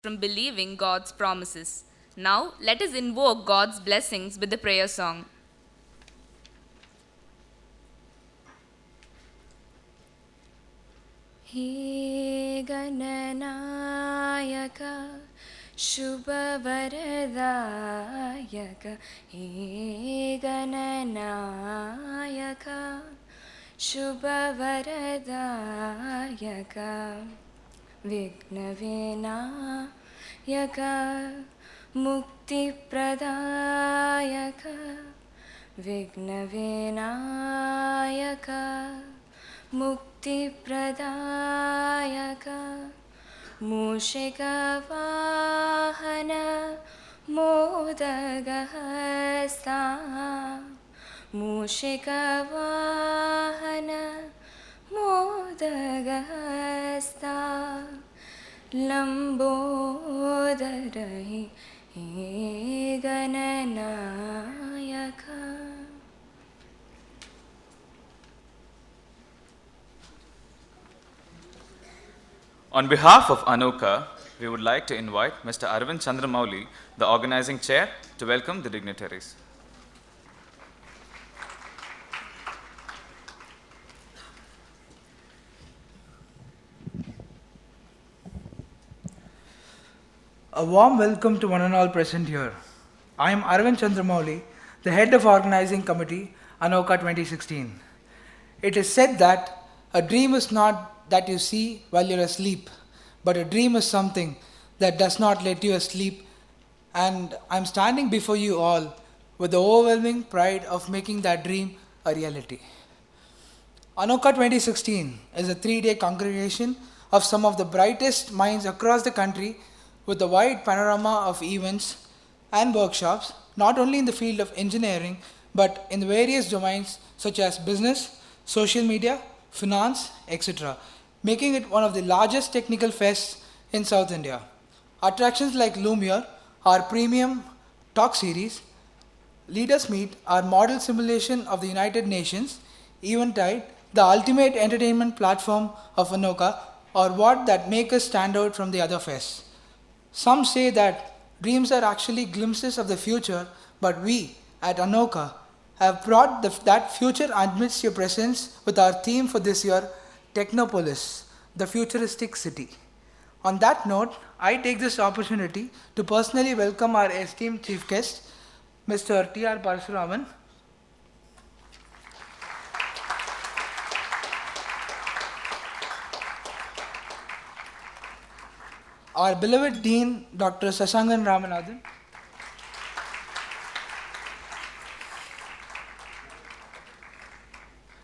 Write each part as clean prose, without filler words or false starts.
from believing God's promises. Now, let us invoke God's blessings with the prayer song. Hey Gananayak शुभवरदायक hey Gananayak शुभवरदायक विघ्नविनायक मुक्तिप्रदायक विघ्नविनायक मुक्तिप्रदायक मूषिकवाहन मोदगहस्ता मूषिकवाहन मोदगहस्ता Lambodar hey Gananayak. On behalf of Anokha, we would like to invite Mr. Arvind Chandramouli, the organizing chair, to welcome the dignitaries. A warm welcome to one and all present here. I am Arvind Chandramouli, the head of organizing committee, Anokha 2016. It is said that a dream is not that you see while you're asleep, but a dream is something that does not let you asleep. And I'm standing before you all with the overwhelming pride of making that dream a reality. Anokha 2016 is a 3-day congregation of some of the brightest minds across the country with a wide panorama of events and workshops, not only in the field of engineering, but in the various domains such as business, social media, finance, etc., making it one of the largest technical fests in South India. Attractions like Lumiere, our premium talk series, Leaders Meet, our model simulation of the United Nations, Eventide, the ultimate entertainment platform of Anokha, or what that make us stand out from the other fests. Some say that dreams are actually glimpses of the future, but we at Anokha have brought that future amidst your presence with our theme for this year, Technopolis, the futuristic city. On that note, I take this opportunity to personally welcome our esteemed chief guest, Mr. T.R. Parasuraman. Our beloved Dean, Dr. Sashangan Ramanathan.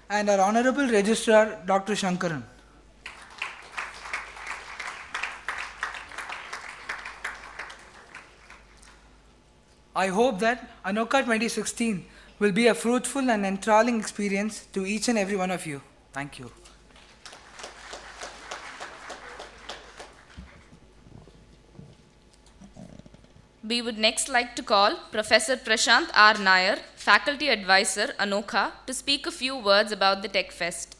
And our Honorable Registrar, Dr. Shankaran. I hope that Anokha 2016 will be a fruitful and enthralling experience to each and every one of you. Thank you. We would next like to call Professor Prashant R. Nair, Faculty Advisor, Anokha, to speak a few words about the Tech Fest.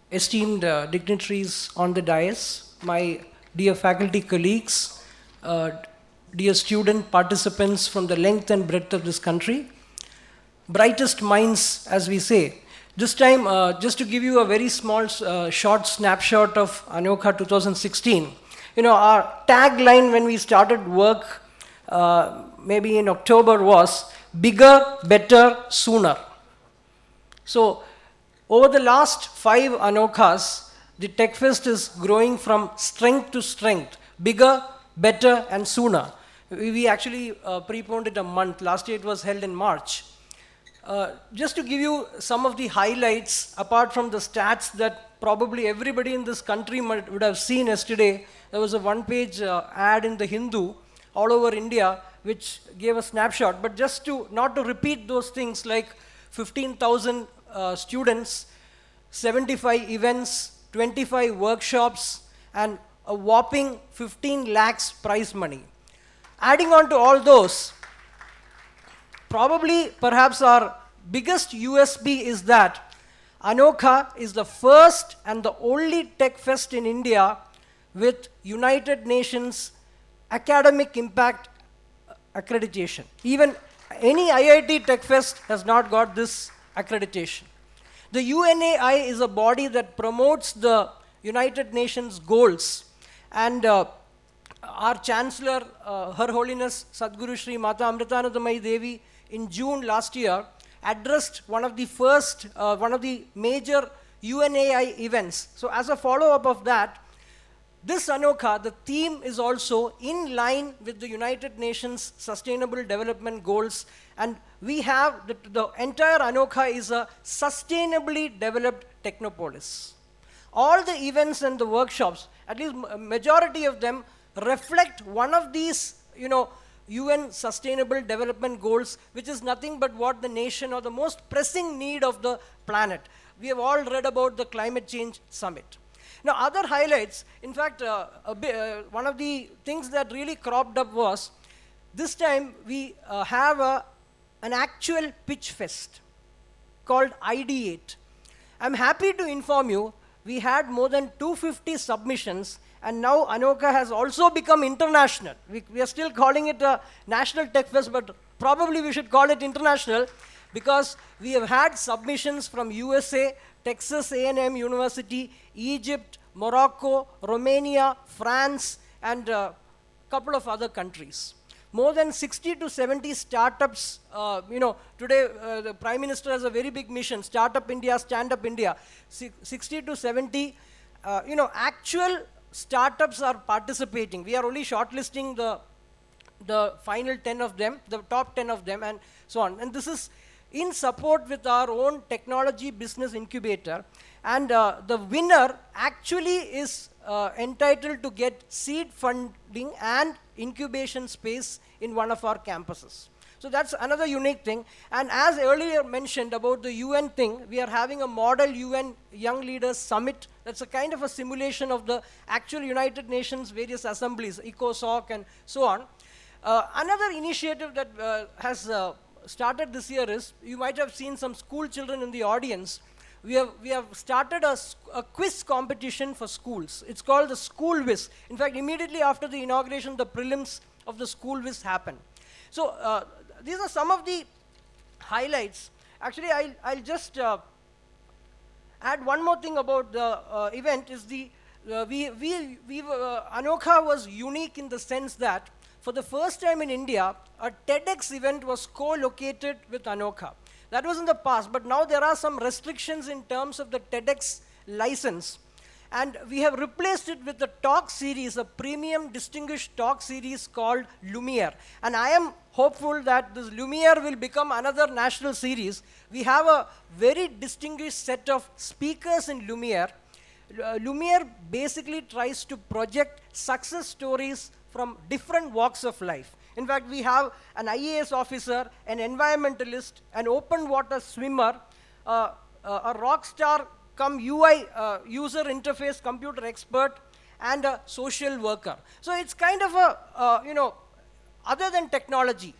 Esteemed dignitaries on the dais, my dear faculty colleagues, dear student participants from the length and breadth of this country, brightest minds, as we say. This time, just to give you a very small, short snapshot of Anokha 2016, our tagline when we started work, maybe in October, was bigger, better, sooner. So, over the last 5 Anokhas, the Tech Fest is growing from strength to strength, bigger, better, and sooner. We actually preponed it a month. Last year it was held in March. Just to give you some of the highlights, apart from the stats that probably everybody in this country would have seen yesterday, there was a one-page ad in the Hindu all over India which gave a snapshot. But just to, not to repeat those things like 15,000 students, 75 events, 25 workshops, and a whopping 15 lakhs prize money. Adding on to all those, probably perhaps our biggest USP is that Anokha is the first and the only tech fest in India with United Nations academic impact accreditation. Even any IIT Tech Fest has not got this accreditation. The UNAI is a body that promotes the United Nations goals, and our Chancellor, Her Holiness Sadhguru Shri Mata Amritanandamayi Devi, in June last year, addressed one of the major UNAI events. So as a follow-up of that, this Anokha, the theme is also in line with the United Nations Sustainable Development Goals, and we have the entire Anokha is a sustainably developed technopolis. All the events and the workshops, at least majority of them, reflect one of these, UN Sustainable Development Goals, which is nothing but what the nation or the most pressing need of the planet. We have all read about the Climate Change Summit. Now, other highlights, in fact, one of the things that really cropped up was, this time we have an actual pitch fest called Ideate. I'm happy to inform you, we had more than 250 submissions, and now Anokha has also become international. We are still calling it a National Tech Fest, but probably we should call it international, because we have had submissions from USA, Texas A&M University, Egypt, Morocco, Romania, France, and a couple of other countries. More than 60 to 70 startups, today the Prime Minister has a very big mission, Startup India, Stand Up India. 60 to 70, actual startups are participating. We are only shortlisting the final 10 of them, the top 10 of them, and so on. And this is in support with our own technology business incubator. And the winner actually is entitled to get seed funding and incubation space in one of our campuses. So that's another unique thing. And as earlier mentioned about the UN thing, we are having a model UN Young Leaders Summit. That's a kind of a simulation of the actual United Nations various assemblies, ECOSOC and so on. Another initiative that has started this year is, you might have seen some school children in the audience. We have started a quiz competition for schools. It's called the School Whiz. In fact, immediately after the inauguration, the prelims of the School Whiz happened. So these are some of the highlights. Actually, I'll just add one more thing about the event. Is Anokha was unique in the sense that for the first time in India, a TEDx event was co-located with Anokha. That was in the past, but now there are some restrictions in terms of the TEDx license. And we have replaced it with a talk series, a premium distinguished talk series called Lumiere. And I am hopeful that this Lumiere will become another national series. We have a very distinguished set of speakers in Lumiere. Lumiere basically tries to project success stories from different walks of life. In fact, we have an IAS officer, an environmentalist, an open water swimmer, a rock star come UI user interface computer expert, and a social worker. So it's kind of a, other than technology,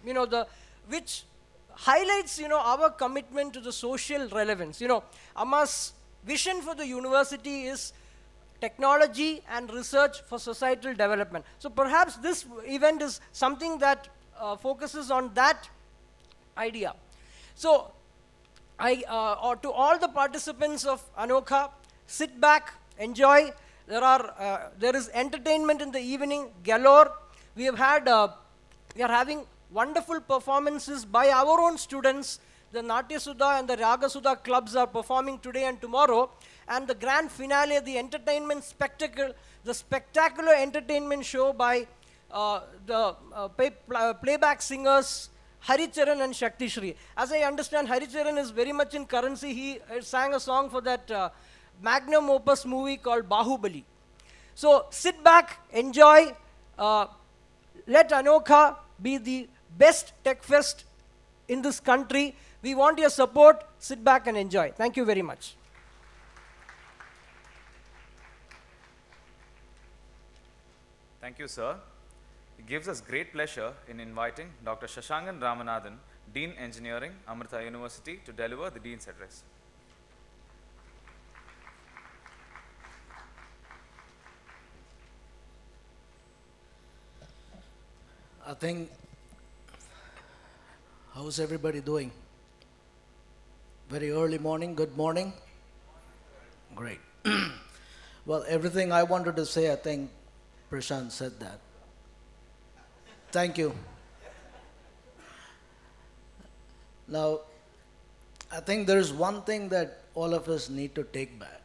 which highlights, our commitment to the social relevance. Amma's vision for the university is technology and research for societal development. So perhaps this event is something that focuses on that idea. So to all the participants of Anokha, sit back, enjoy. There is entertainment in the evening galore. We are having wonderful performances by our own students. The Natya Sudha and the Raga Sudha clubs are performing today and tomorrow. And the grand finale, the entertainment spectacle, the spectacular entertainment show by the playback singers Haricharan and Shakti Shri. As I understand, Haricharan is very much in currency. He sang a song for that magnum opus movie called Bahubali. So sit back, enjoy. Let Anokha be the best tech fest in this country. We want your support. Sit back and enjoy. Thank you very much. Thank you, sir. It gives us great pleasure in inviting Dr. Shashangan Ramanathan, Dean Engineering, Amrita University, to deliver the Dean's Address. I think, how's everybody doing? Very early morning, good morning? Great. Well, everything I wanted to say, I think Prashant said that. Thank you. Now, I think there's one thing that all of us need to take back.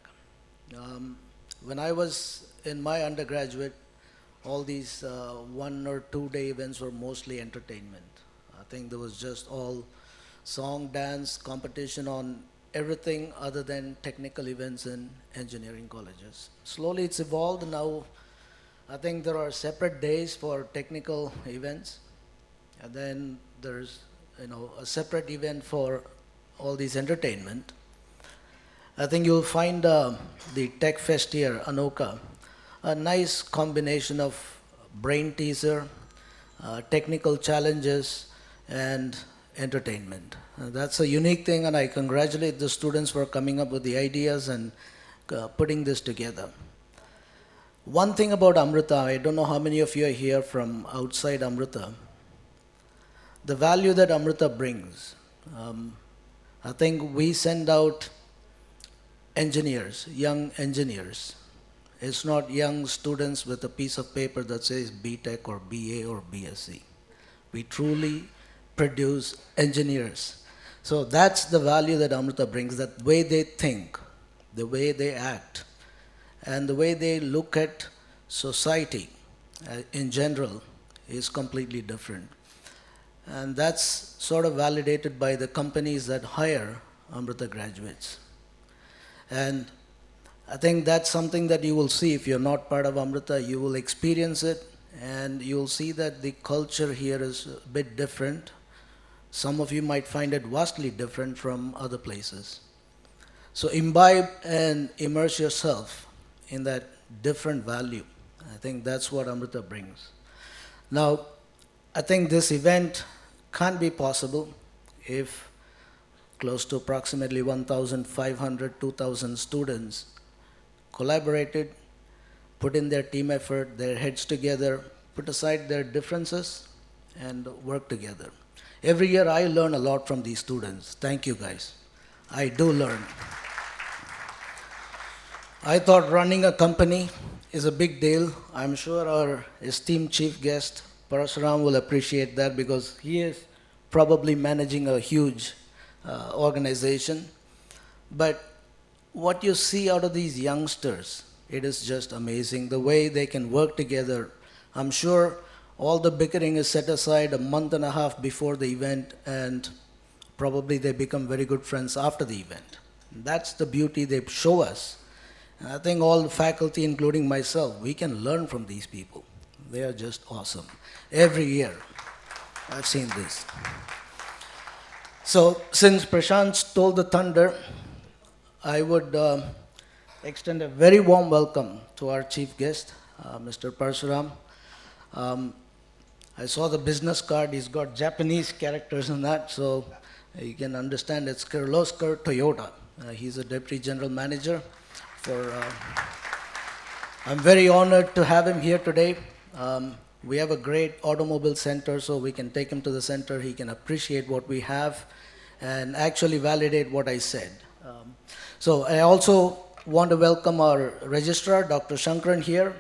When I was in my undergraduate, all these 1 or 2 day events were mostly entertainment. I think there was just all song, dance, competition on everything other than technical events in engineering colleges. Slowly it's evolved. Now I think there are separate days for technical events, and then there's a separate event for all these entertainment. I think you'll find the Tech Fest here, Anokha, a nice combination of brain teaser, technical challenges, and entertainment. That's a unique thing, and I congratulate the students for coming up with the ideas and putting this together. One thing about Amrita, I don't know how many of you are here from outside Amrita, the value that Amrita brings. I think we send out engineers, young engineers. It's not young students with a piece of paper that says BTech or BA or BSc. We truly produce engineers. So that's the value that Amrita brings, that way they think, the way they act, and the way they look at society in general is completely different. And that's sort of validated by the companies that hire Amrita graduates. And I think that's something that you will see if you're not part of Amrita. You will experience it, and you'll see that the culture here is a bit different. Some of you might find it vastly different from other places. So imbibe and immerse yourself in that different value. I think that's what Amrita brings. Now, I think this event can't be possible if close to approximately 1,500, 2,000 students collaborated, put in their team effort, their heads together, put aside their differences, and work together. Every year I learn a lot from these students. Thank you guys. I do learn. I thought running a company is a big deal. I'm sure our esteemed chief guest, Parasuram, will appreciate that because he is probably managing a huge organization. But what you see out of these youngsters, it is just amazing. The way they can work together. I'm sure all the bickering is set aside a month and a half before the event, and probably they become very good friends after the event. That's the beauty they show us. And I think all the faculty, including myself, we can learn from these people. They are just awesome. Every year, I've seen this. So, since Prashant stole the thunder, I would extend a very warm welcome to our chief guest, Mr. Parasuram. I saw the business card. He's got Japanese characters in that, so you can understand it's Kirloskar Toyota. He's a deputy general manager. I'm very honored to have him here today. We have a great automobile center, so we can take him to the center. He can appreciate what we have and actually validate what I said. So I also want to welcome our registrar, Dr. Shankaran here.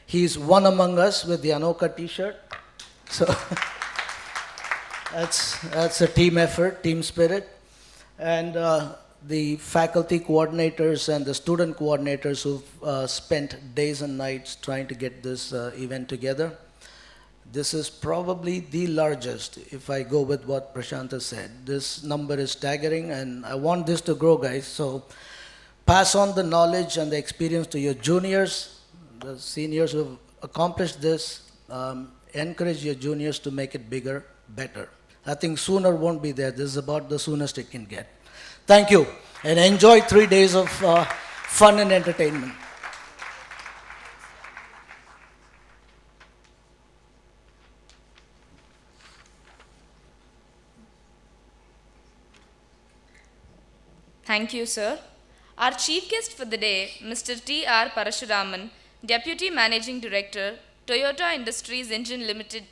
He's one among us with the Anokha t-shirt. So that's a team effort, team spirit. And the faculty coordinators and the student coordinators who've spent days and nights trying to get this event together. This is probably the largest, if I go with what Prashant has said. This number is staggering, and I want this to grow, guys. So pass on the knowledge and the experience to your juniors, the seniors who've accomplished this. Encourage your juniors to make it bigger, better. I think sooner won't be there. This is about the soonest it can get. Thank you, and enjoy 3 days of fun and entertainment. Thank you, sir. Our chief guest for the day, Mr. T.R. Parashuraman, Deputy Managing Director, Toyota Industries Engine Limited,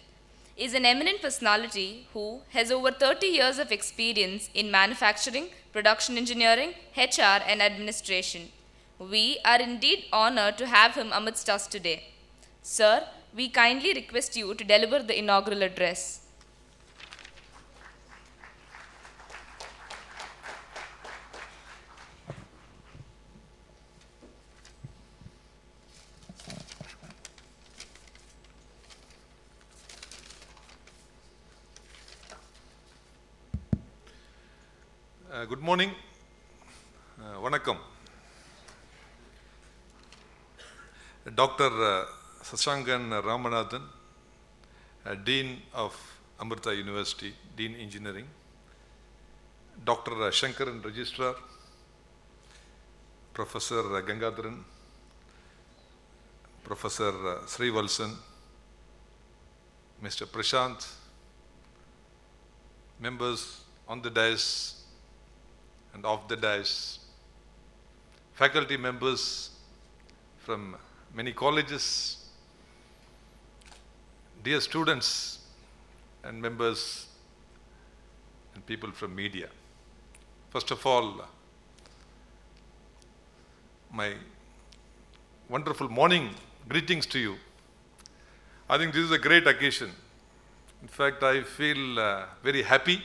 is an eminent personality who has over 30 years of experience in manufacturing, production engineering, HR, and administration. We are indeed honored to have him amidst us today. Sir, we kindly request you to deliver the inaugural address. Good morning. Vanakkam. Dr. Sashangan Ramanathan, Dean of Amrita University, Dean Engineering. Dr. Shankaran, Registrar. Professor Gangadharan. Professor Srivalsan. Mr. Prashant. Members on the dais and off the dais, faculty members from many colleges, dear students and members and people from media. First of all, my wonderful morning greetings to you. I think this is a great occasion. In fact, I feel very happy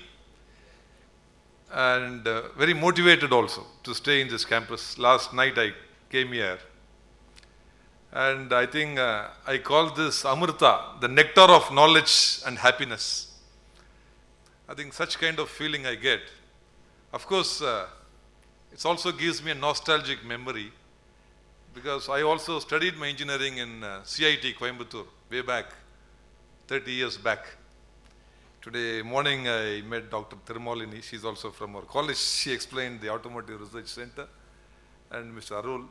and very motivated also to stay in this campus. Last night I came here and I think I call this Amrita, the nectar of knowledge and happiness. I think such kind of feeling I get. Of course, it also gives me a nostalgic memory because I also studied my engineering in CIT Coimbatore way back, 30 years back. Today morning I met Dr. Tirmalini, she's also from our college. She explained the Automotive Research Center and Mr. Arul.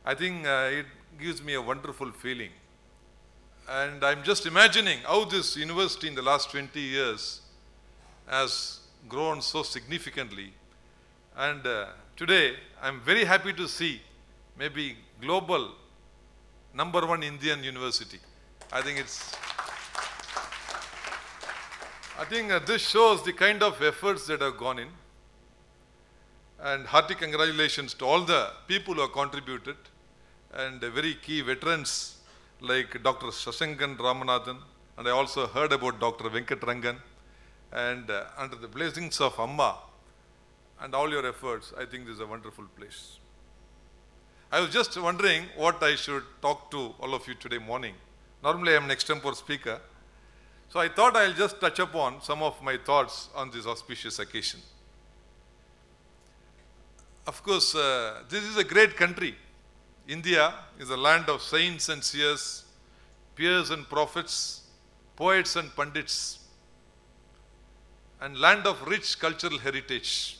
I think it gives me a wonderful feeling. And I'm just imagining how this university in the last 20 years has grown so significantly. And today I'm very happy to see maybe global #1 Indian university. I think this shows the kind of efforts that have gone in, and hearty congratulations to all the people who have contributed and very key veterans like Dr. Sashankan Ramanathan, and I also heard about Dr. Venkatrangan, and under the blessings of Amma and all your efforts, I think this is a wonderful place. I was just wondering what I should talk to all of you today morning. Normally I am an extempore speaker. So I thought I'll just touch upon some of my thoughts on this auspicious occasion. Of course, this is a great country. India is a land of saints and seers, peers and prophets, poets and pandits, and land of rich cultural heritage.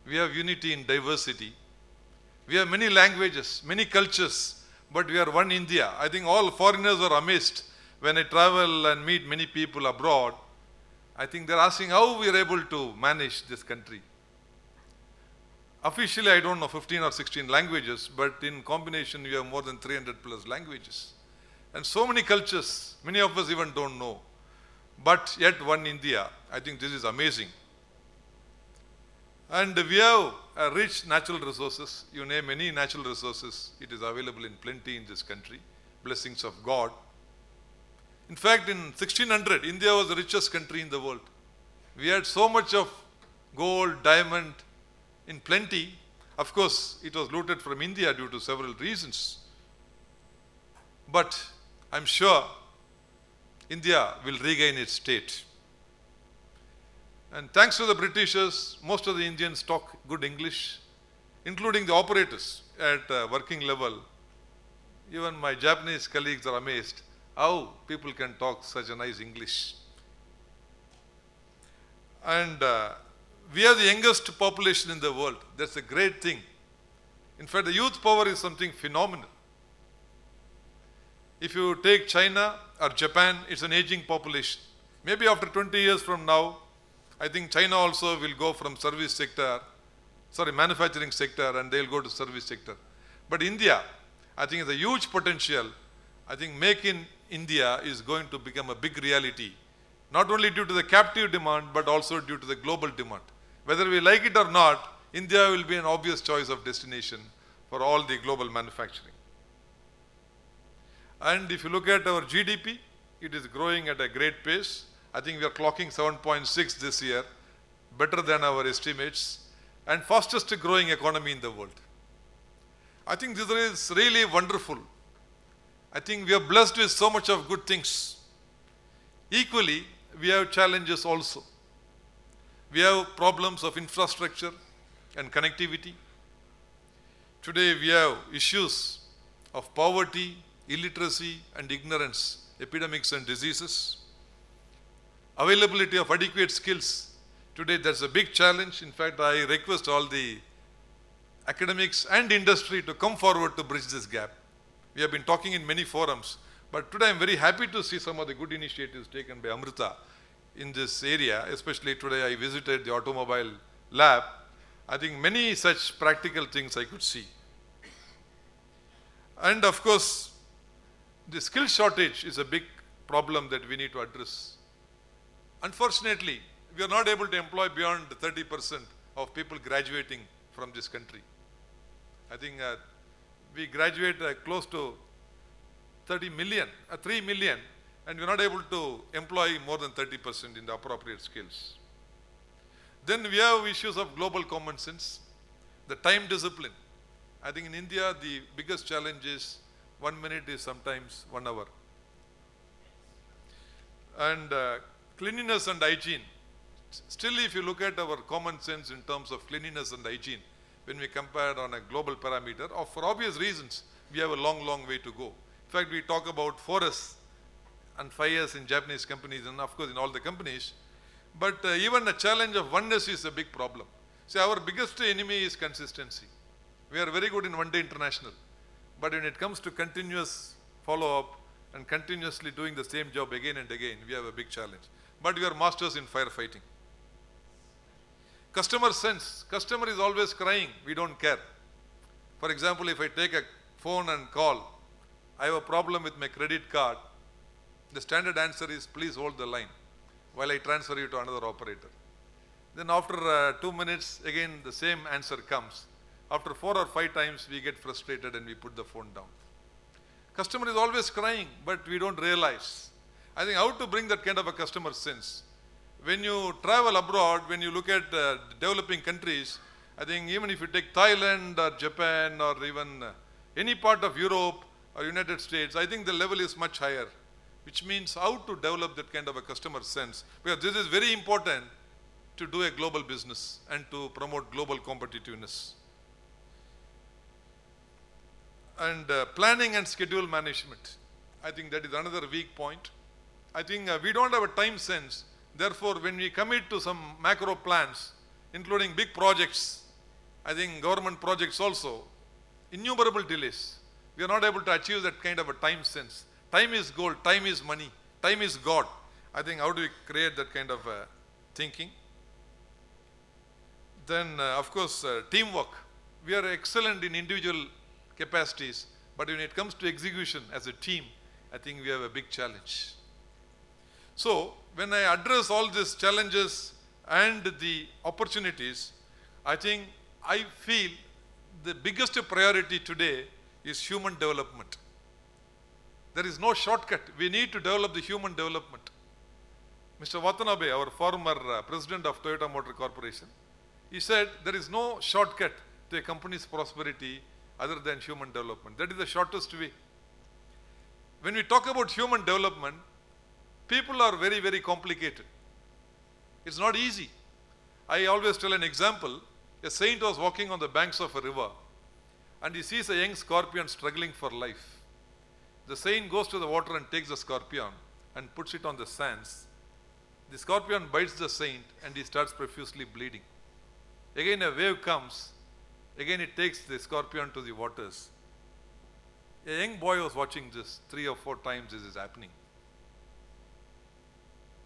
We have unity in diversity. We have many languages, many cultures, but we are one India. I think all foreigners are amazed when I travel and meet many people abroad. I think they're asking how we are able to manage this country. Officially, I don't know, 15 or 16 languages, but in combination, we have more than 300 plus languages. And so many cultures, many of us even don't know. But yet one India. I think this is amazing. And we have rich natural resources. You name any natural resources, it is available in plenty in this country. Blessings of God. In fact, in 1600, India was the richest country in the world. We had so much of gold, diamond in plenty. Of course, it was looted from India due to several reasons. But I'm sure India will regain its state. And thanks to the Britishers, most of the Indians talk good English, including the operators at working level. Even my Japanese colleagues are amazed how people can talk such a nice English. And we are the youngest population in the world. That's a great thing. In fact, the youth power is something phenomenal. If you take China or Japan, it's an aging population. Maybe after 20 years from now, I think China also will go from manufacturing sector, and they'll go to service sector. But India, I think, has a huge potential, I think Make in India is going to become a big reality, not only due to the captive demand, but also due to the global demand. Whether we like it or not, India will be an obvious choice of destination for all the global manufacturing. And if you look at our GDP, it is growing at a great pace. I think we are clocking 7.6 this year, better than our estimates, and fastest growing economy in the world. I think this is really wonderful. I think we are blessed with so much of good things. Equally, we have challenges also. We have problems of infrastructure and connectivity. Today we have issues of poverty, illiteracy and ignorance, epidemics and diseases. Availability of adequate skills. Today that's a big challenge. In fact, I request all the academics and industry to come forward to bridge this gap. We have been talking in many forums, but today I am very happy to see some of the good initiatives taken by Amrita in this area. Especially today I visited the automobile lab. I think many such practical things I could see. And of course, the skill shortage is a big problem that we need to address. Unfortunately, we are not able to employ beyond 30% of people graduating from this country. I think we graduate close to 3 million, and we are not able to employ more than 30% in the appropriate skills. Then we have issues of global common sense, the time discipline. I think in India, the biggest challenge is 1 minute is sometimes 1 hour. And cleanliness and hygiene. Still, if you look at our common sense in terms of cleanliness and hygiene, when we compare on a global parameter, for obvious reasons, we have a long, long way to go. In fact, we talk about 4S and 5S in Japanese companies and of course in all the companies. But even a challenge of oneness is a big problem. See, our biggest enemy is consistency. We are very good in one-day international. But when it comes to continuous follow-up and continuously doing the same job again and again, we have a big challenge. But we are masters in firefighting. Customer sense. Customer is always crying. We don't care. For example, if I take a phone and call, I have a problem with my credit card. The standard answer is, please hold the line while I transfer you to another operator. Then after 2 minutes, again the same answer comes. After 4 or 5 times, we get frustrated and we put the phone down. Customer is always crying, but we don't realize. I think how to bring that kind of a customer sense. When you travel abroad, when you look at developing countries, I think even if you take Thailand or Japan or even any part of Europe or United States, I think the level is much higher, which means how to develop that kind of a customer sense. Because this is very important to do a global business and to promote global competitiveness. And planning and schedule management. I think that is another weak point. I think we don't have a time sense. Therefore, when we commit to some macro plans, including big projects, I think government projects also, innumerable delays. We are not able to achieve that kind of a time sense. Time is gold, time is money, time is God. I think how do we create that kind of thinking? Then, of course, teamwork. We are excellent in individual capacities, but when it comes to execution as a team, I think we have a big challenge. So, when I address all these challenges and the opportunities, I think I feel the biggest priority today is human development. There is no shortcut. We need to develop the human development. Mr. Watanabe, our former president of Toyota Motor Corporation, he said there is no shortcut to a company's prosperity other than human development. That is the shortest way. When we talk about human development, people are very, very complicated. It's not easy. I always tell an example. A saint was walking on the banks of a river and he sees a young scorpion struggling for life. The saint goes to the water and takes the scorpion and puts it on the sands. The scorpion bites the saint and he starts profusely bleeding. Again a wave comes. Again it takes the scorpion to the waters. A young boy was watching this. 3 or 4 times this is happening.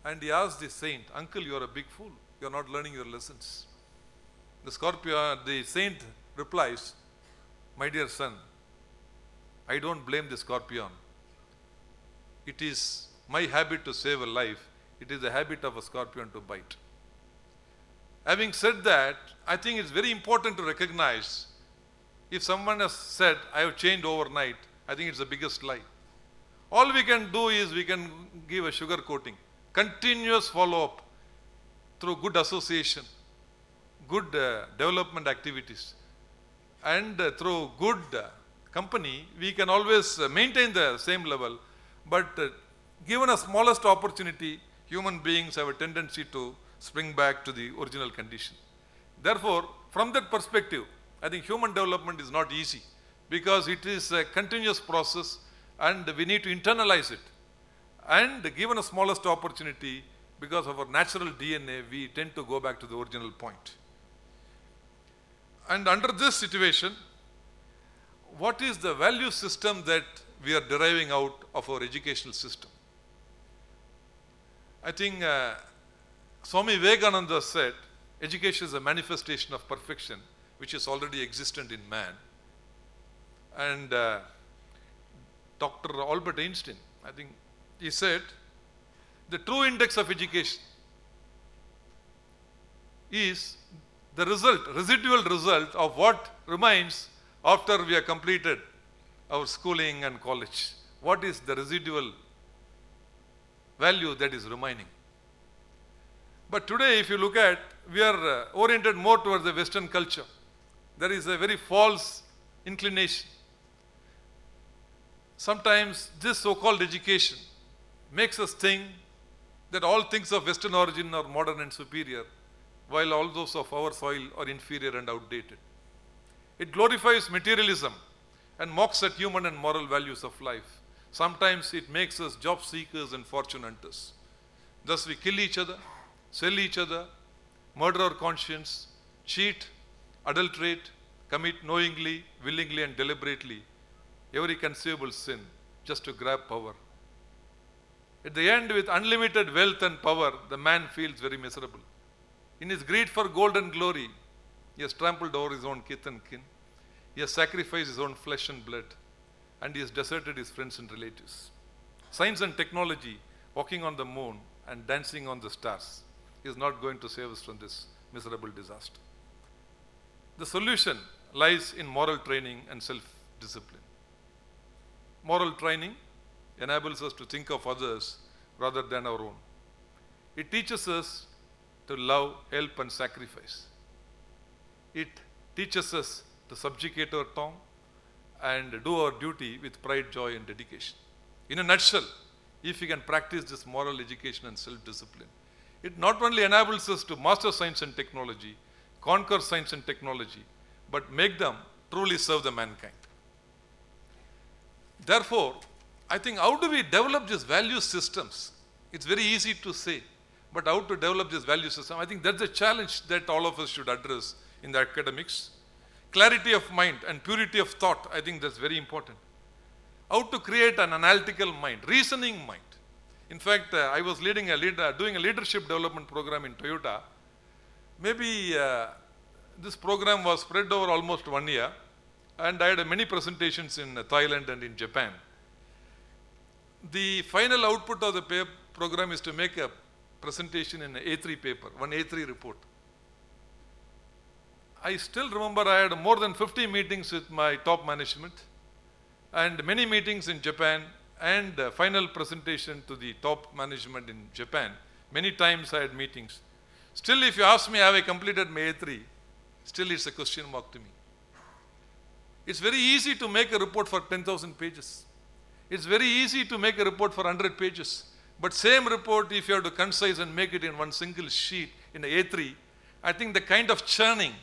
And he asked the saint, "Uncle, you are a big fool. You are not learning your lessons." The saint replies, "My dear son, I don't blame the scorpion. it is my habit to save a life, it is the habit of a scorpion to bite. Having said that, I think it's very important to recognize if someone has said, I have changed overnight, I think it's the biggest lie. All we can do is we can give a sugar coating, continuous follow-up through good association, good development activities, and through good company, we can always maintain the same level. But given a smallest opportunity, human beings have a tendency to spring back to the original condition. Therefore, from that perspective, I think human development is not easy because it is a continuous process and we need to internalize it. And given a smallest opportunity, because of our natural DNA, we tend to go back to the original point. And under this situation, what is the value system that we are deriving out of our educational system? I think Swami Vivekananda said, education is a manifestation of perfection which is already existent in man. And Dr. Albert Einstein, I think he said, the true index of education is the residual result of what remains after we have completed our schooling and college. What is the residual value that is remaining? But today, if you look at, we are oriented more towards the Western culture. There is a very false inclination. Sometimes this so-called education makes us think that all things of Western origin are modern and superior, while all those of our soil are inferior and outdated. It glorifies materialism and mocks at human and moral values of life. Sometimes it makes us job seekers and fortune hunters. Thus we kill each other, sell each other, murder our conscience, cheat, adulterate, commit knowingly, willingly and deliberately every conceivable sin just to grab power. At the end, with unlimited wealth and power, the man feels very miserable. In his greed for gold and glory, he has trampled over his own kith and kin. He has sacrificed his own flesh and blood, and he has deserted his friends and relatives. Science and technology, walking on the moon and dancing on the stars, is not going to save us from this miserable disaster. The solution lies in moral training and self-discipline. Moral training enables us to think of others rather than our own. It teaches us to love, help and sacrifice. It teaches us to subjugate our tongue and do our duty with pride, joy and dedication. In a nutshell, if we can practice this moral education and self-discipline, it not only enables us to master science and technology, conquer science and technology, but make them truly serve the mankind. Therefore, I think how do we develop these value systems? It's very easy to say, but how to develop this value system? I think that's a challenge that all of us should address in the academics. Clarity of mind and purity of thought, I think that's very important. How to create an analytical mind, reasoning mind. In fact, I was doing a leadership development program in Toyota. Maybe this program was spread over almost 1 year, and I had many presentations in Thailand and in Japan. The final output of the program is to make a presentation in an A3 paper, one A3 report. I still remember I had more than 50 meetings with my top management and many meetings in Japan and final presentation to the top management in Japan. Many times I had meetings. Still, if you ask me, have I completed my A3? Still, it's a question mark to me. It's very easy to make a report for 10,000 pages. It's very easy to make a report for 100 pages. But same report, if you have to concise and make it in one single sheet in a A3, I think the kind of churning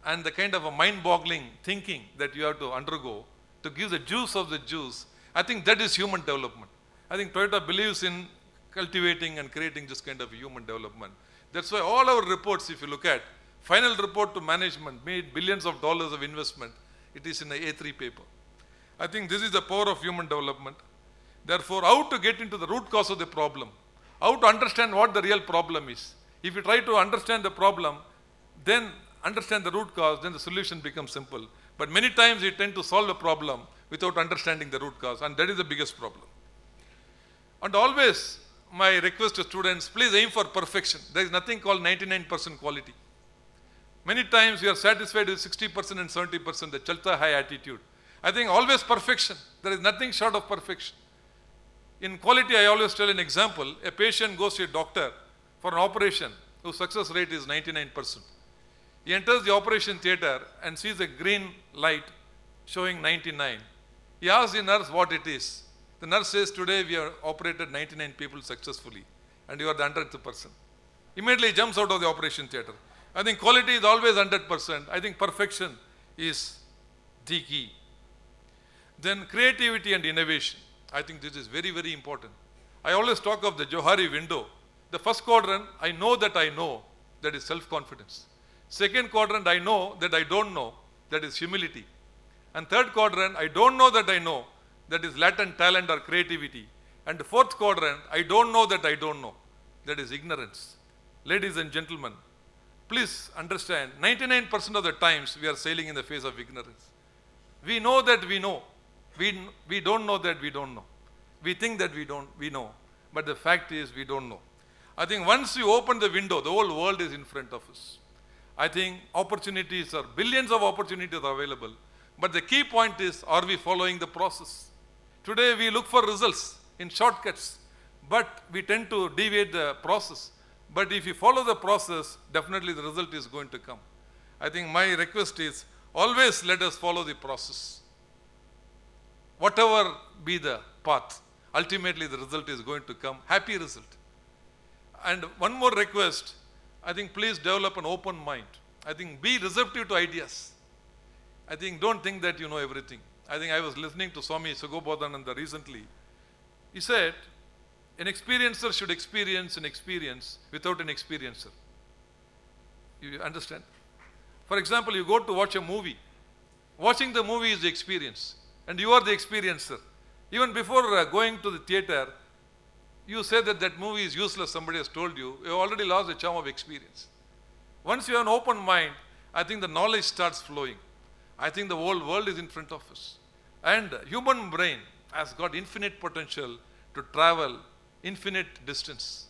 and the kind of a mind-boggling thinking that you have to undergo to give the juice of the juice, I think that is human development. I think Toyota believes in cultivating and creating this kind of human development. That's why all our reports, if you look at, final report to management made billions of dollars of investment, it is in a A3 paper. I think this is the power of human development. Therefore, how to get into the root cause of the problem, how to understand what the real problem is. If you try to understand the problem, then understand the root cause, then the solution becomes simple. But many times we tend to solve a problem without understanding the root cause, and that is the biggest problem. And always my request to students, please aim for perfection. There is nothing called 99% quality. Many times we are satisfied with 60% and 70%, the chalta hai attitude. I think always perfection. There is nothing short of perfection. In quality, I always tell an example. A patient goes to a doctor for an operation whose success rate is 99%. He enters the operation theater and sees a green light showing 99. He asks the nurse what it is. The nurse says, today we have operated 99 people successfully and you are the 100th person. Immediately he jumps out of the operation theater. I think quality is always 100%. I think perfection is the key. Then creativity and innovation. I think this is very, very important. I always talk of the Johari window. The first quadrant, I know, that is self-confidence. Second quadrant, I know that I don't know, that is humility. And third quadrant, I don't know that I know, that is latent talent or creativity. And the fourth quadrant, I don't know that I don't know, that is ignorance. Ladies and gentlemen, please understand, 99% of the times we are sailing in the face of ignorance. We know that we know. We don't know that we don't know. We think that we know. But the fact is we don't know. I think once you open the window, the whole world is in front of us. I think opportunities are, billions of opportunities are available. But the key point is, are we following the process? Today we look for results in shortcuts, but we tend to deviate the process. But if you follow the process, definitely the result is going to come. I think my request is, always let us follow the process. Whatever be the path, ultimately the result is going to come, happy result. And one more request, I think please develop an open mind. I think be receptive to ideas. I think don't think that you know everything. I think I was listening to Swami Sugobodhananda recently. He said, an experiencer should experience an experience without an experiencer. You understand? For example, you go to watch a movie. Watching the movie is the experience, and you are the experiencer. Even before going to the theater, you say that that movie is useless, somebody has told you, you have already lost the charm of experience. Once you have an open mind, I think the knowledge starts flowing. I think the whole world is in front of us. And human brain has got infinite potential to travel infinite distance.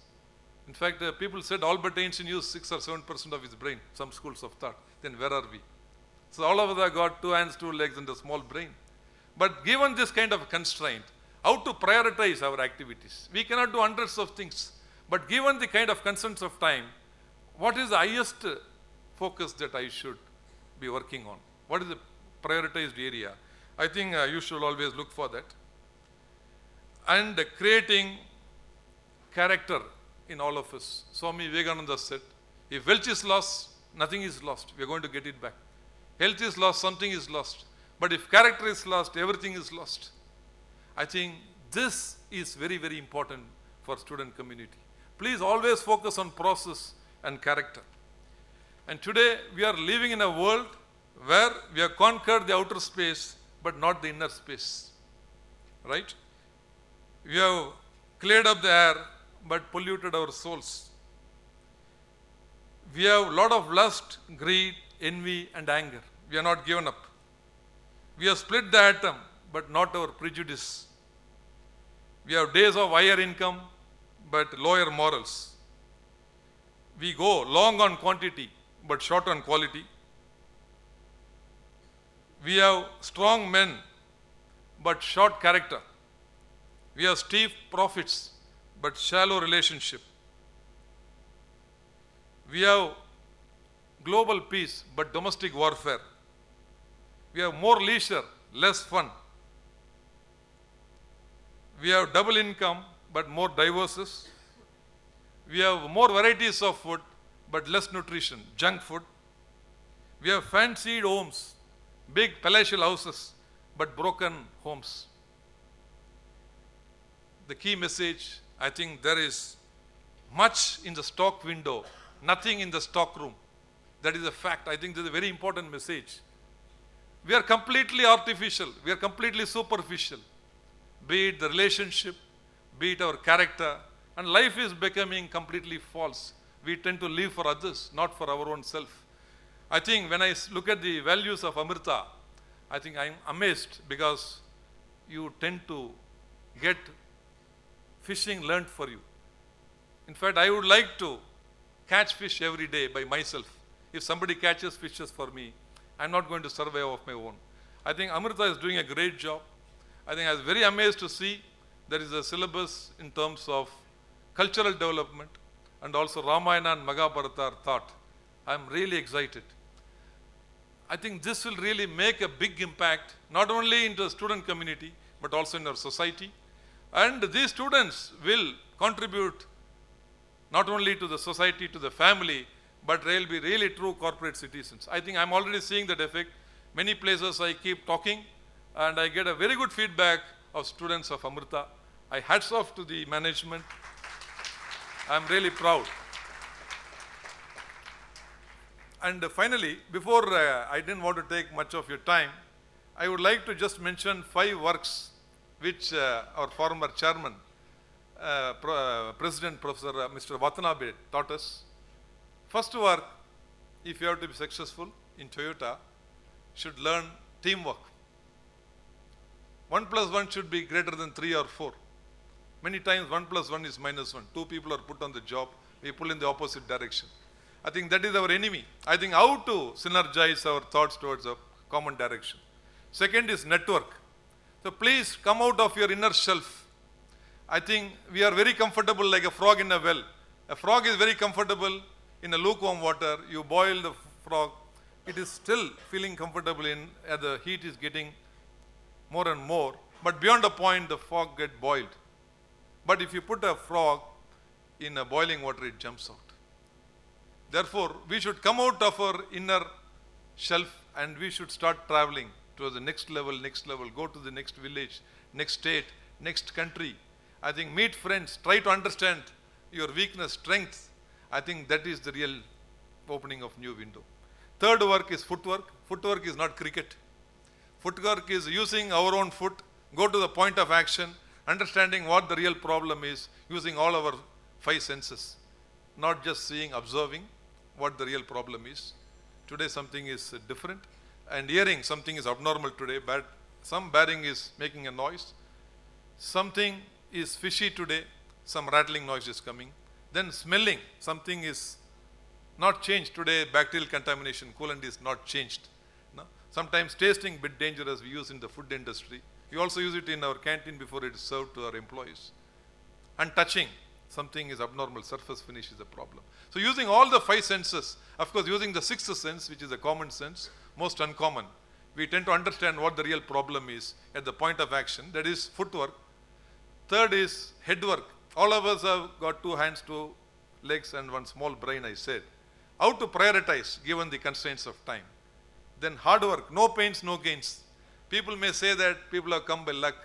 In fact, people said Albert Einstein used 6 or 7% of his brain, some schools of thought. Then where are we? So all of us have got 2 hands, 2 legs and a small brain. But given this kind of constraint, how to prioritize our activities? We cannot do hundreds of things. But given the kind of constraints of time, what is the highest focus that I should be working on? What is the prioritized area? I think you should always look for that. And creating character in all of us. Swami Vivekananda said, if wealth is lost, nothing is lost. We are going to get it back. Health is lost, something is lost. But if character is lost, everything is lost. I think this is very, very important for student community. Please always focus on process and character. And today we are living in a world where we have conquered the outer space, but not the inner space. Right? We have cleared up the air, but polluted our souls. We have a lot of lust, greed, envy, and anger. We are not given up. We have split the atom, but not our prejudice. We have days of higher income, but lower morals. We go long on quantity, but short on quality. We have strong men, but short character. We have steep profits, but shallow relationship. We have global peace, but domestic warfare. We have more leisure, less fun. We have double income, but more divorces. We have more varieties of food, but less nutrition, junk food. We have fancied homes, big palatial houses, but broken homes. The key message, I think there is much in the stock window, nothing in the stock room. That is a fact. I think this is a very important message. We are completely artificial. We are completely superficial. Be it the relationship, be it our character, and life is becoming completely false. We tend to live for others, not for our own self. I think when I look at the values of Amrita, I think I'm amazed because you tend to get fishing learned for you. In fact, I would like to catch fish every day by myself. If somebody catches fishes for me, I'm not going to survive of my own. I think Amrita is doing a great job. I think I was very amazed to see there is a syllabus in terms of cultural development, and also Ramayana and Mahabharata are taught. I'm really excited. I think this will really make a big impact, not only into the student community, but also in our society. And these students will contribute not only to the society, to the family, but they'll be really true corporate citizens. I think I'm already seeing that effect. Many places I keep talking, and I get a very good feedback of students of Amrita. I hats off to the management. I'm really proud. And finally, before I didn't want to take much of your time, I would like to just mention 5 works which our former chairman, President Professor Mr. Watanabe taught us. First work, if you have to be successful in Toyota, should learn teamwork. 1 plus 1 should be greater than 3 or 4. Many times 1 plus 1 is minus 1. 2 people are put on the job, we pull in the opposite direction. I think that is our enemy. I think how to synergize our thoughts towards a common direction. Second is network. So please come out of your inner shelf. I think we are very comfortable like a frog in a well. A frog is very comfortable in a lukewarm water. You boil the frog, it is still feeling comfortable as the heat is getting more and more. But beyond a point, the frog gets boiled. But if you put a frog in a boiling water, it jumps out. Therefore, we should come out of our inner shelf and we should start traveling to the next level, go to the next village, next state, next country. I think meet friends, try to understand your weakness, strength. I think that is the real opening of new window. Third work is footwork. Footwork is not cricket. Footwork is using our own foot, go to the point of action, understanding what the real problem is, using all our 5 senses. Not just seeing, observing what the real problem is. Today something is different, and hearing something is abnormal today, but some bearing is making a noise. Something is fishy today, some rattling noise is coming. Then smelling, something is not changed today, bacterial contamination, coolant is not changed. No? Sometimes tasting bit dangerous, we use in the food industry. We also use it in our canteen before it is served to our employees. And touching, something is abnormal, surface finish is a problem. So using all the 5 senses, of course using the 6th sense, which is a common sense, most uncommon, we tend to understand what the real problem is at the point of action, that is footwork. Third is headwork. All of us have got 2 hands, 2 legs and 1 small brain, I said. How to prioritize given the constraints of time. Then hard work, no pains, no gains. People may say that people have come by luck.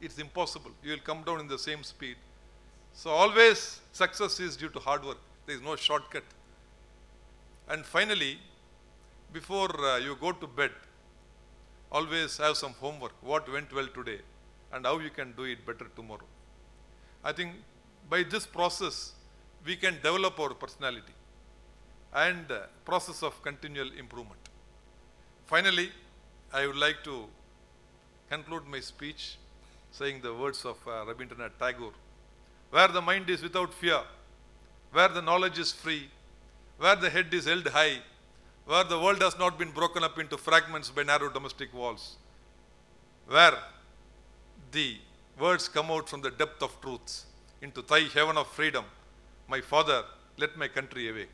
It's impossible. You will come down in the same speed. So always success is due to hard work. There is no shortcut. And finally, before you go to bed, always have some homework. What went well today and how you can do it better tomorrow. I think by this process, we can develop our personality and process of continual improvement. Finally, I would like to conclude my speech saying the words of Rabindranath Tagore. Where the mind is without fear, where the knowledge is free, where the head is held high, where the world has not been broken up into fragments by narrow domestic walls, where the words come out from the depth of truths into thy heaven of freedom, my Father, let my country awake.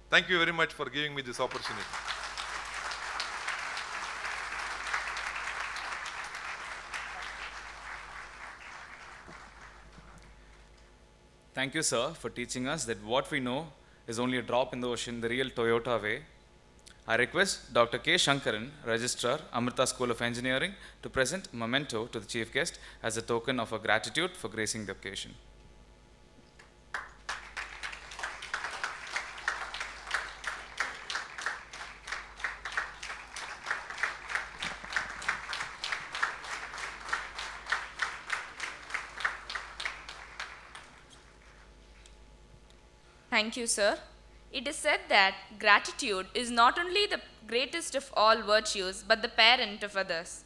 Thank you very much for giving me this opportunity. Thank you, sir, for teaching us that what we know is only a drop in the ocean, the real Toyota way. I request Dr. K. Shankaran, Registrar, Amrita School of Engineering, to present a memento to the chief guest as a token of our gratitude for gracing the occasion. Thank you, sir. It is said that gratitude is not only the greatest of all virtues, but the parent of others.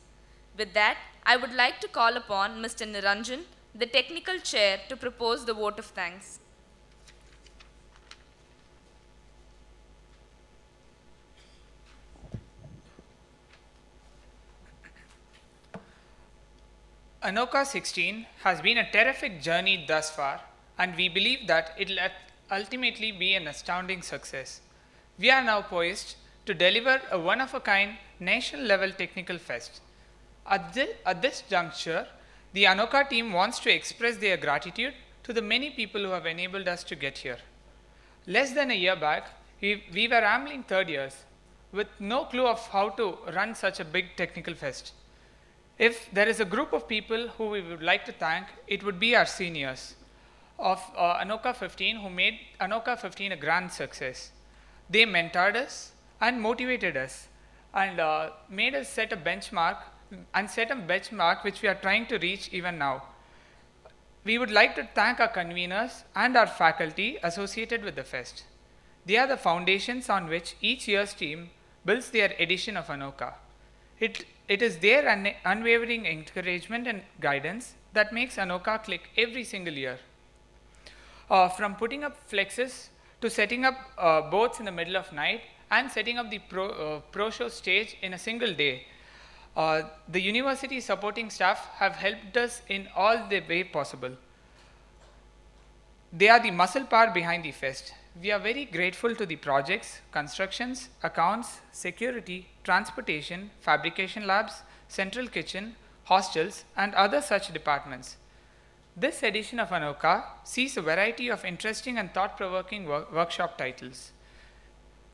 With that, I would like to call upon Mr. Niranjan the technical chair to propose the vote of thanks. Anokha 16 has been a terrific journey thus far, and we believe that it will ultimately be an astounding success. We are now poised to deliver a one-of-a-kind national-level technical fest. At this juncture, the Anokha team wants to express their gratitude to the many people who have enabled us to get here. Less than a year back, we were rambling third years with no clue of how to run such a big technical fest. If there is a group of people who we would like to thank, it would be our seniors of Anokha 15 who made Anokha 15 a grand success. They mentored us and motivated us and made us set a benchmark which we are trying to reach even now. We would like to thank our conveners and our faculty associated with the fest. They are the foundations on which each year's team builds their edition of Anokha. It is their unwavering encouragement and guidance that makes Anokha click every single year. From putting up flexes to setting up boats in the middle of night and setting up the pro show stage in a single day, the university supporting staff have helped us in all the way possible. They are the muscle power behind the fest. We are very grateful to the projects, constructions, accounts, security, transportation, fabrication labs, central kitchen, hostels, and other such departments. This edition of Anokha sees a variety of interesting and thought-provoking workshop titles.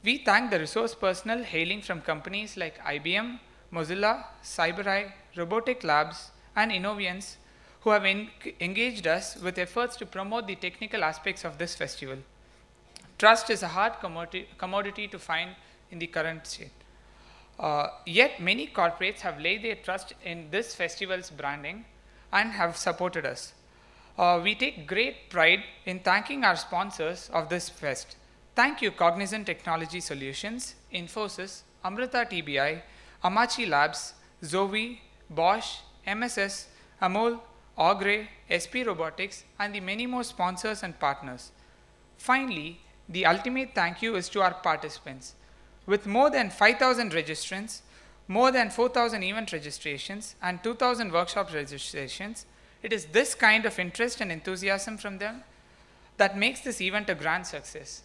We thank the resource personnel hailing from companies like IBM, Mozilla, CyberEye, Robotic Labs, and Innovians who have engaged us with efforts to promote the technical aspects of this festival. Trust is a hard commodity to find in the current state. Yet many corporates have laid their trust in this festival's branding and have supported us. We take great pride in thanking our sponsors of this fest. Thank you Cognizant Technology Solutions, Infosys, Amrita TBI, Amachi Labs, Zoe, Bosch, MSS, Amol, Augrey, SP Robotics, and the many more sponsors and partners. Finally, the ultimate thank you is to our participants. With more than 5,000 registrants, more than 4,000 event registrations, and 2,000 workshop registrations, it is this kind of interest and enthusiasm from them that makes this event a grand success.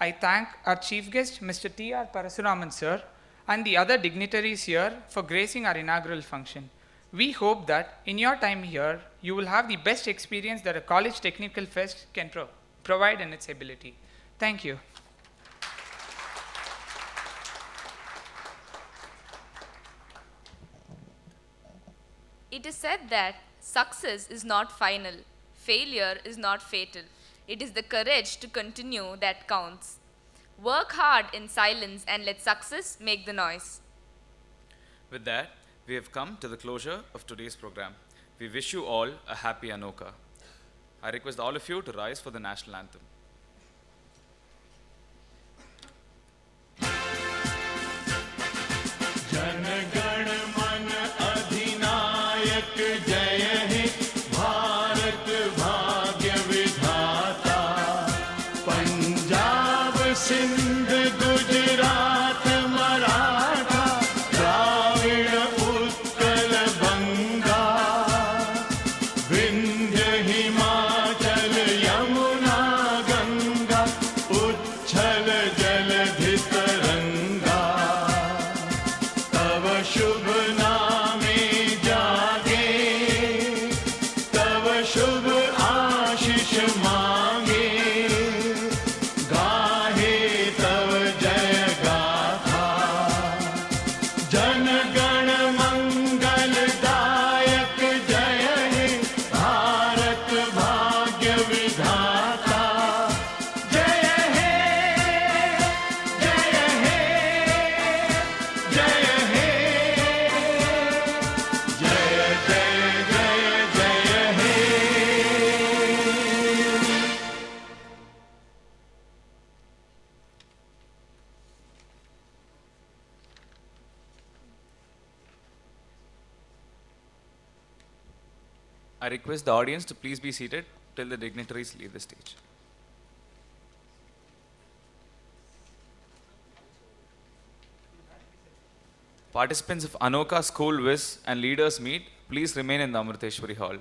I thank our chief guest, Mr. T.R. Parasuraman sir, and the other dignitaries here for gracing our inaugural function. We hope that in your time here, you will have the best experience that a college technical fest can provide in its ability. Thank you. It is said that success is not final, failure is not fatal. It is the courage to continue that counts. Work hard in silence and let success make the noise. With that, we have come to the closure of today's program. We wish you all a happy Anokha. I request all of you to rise for the national anthem. I request the audience to please be seated till the dignitaries leave the stage. Participants of Anokha School Whiz and Leaders Meet, please remain in the Amriteshwari Hall.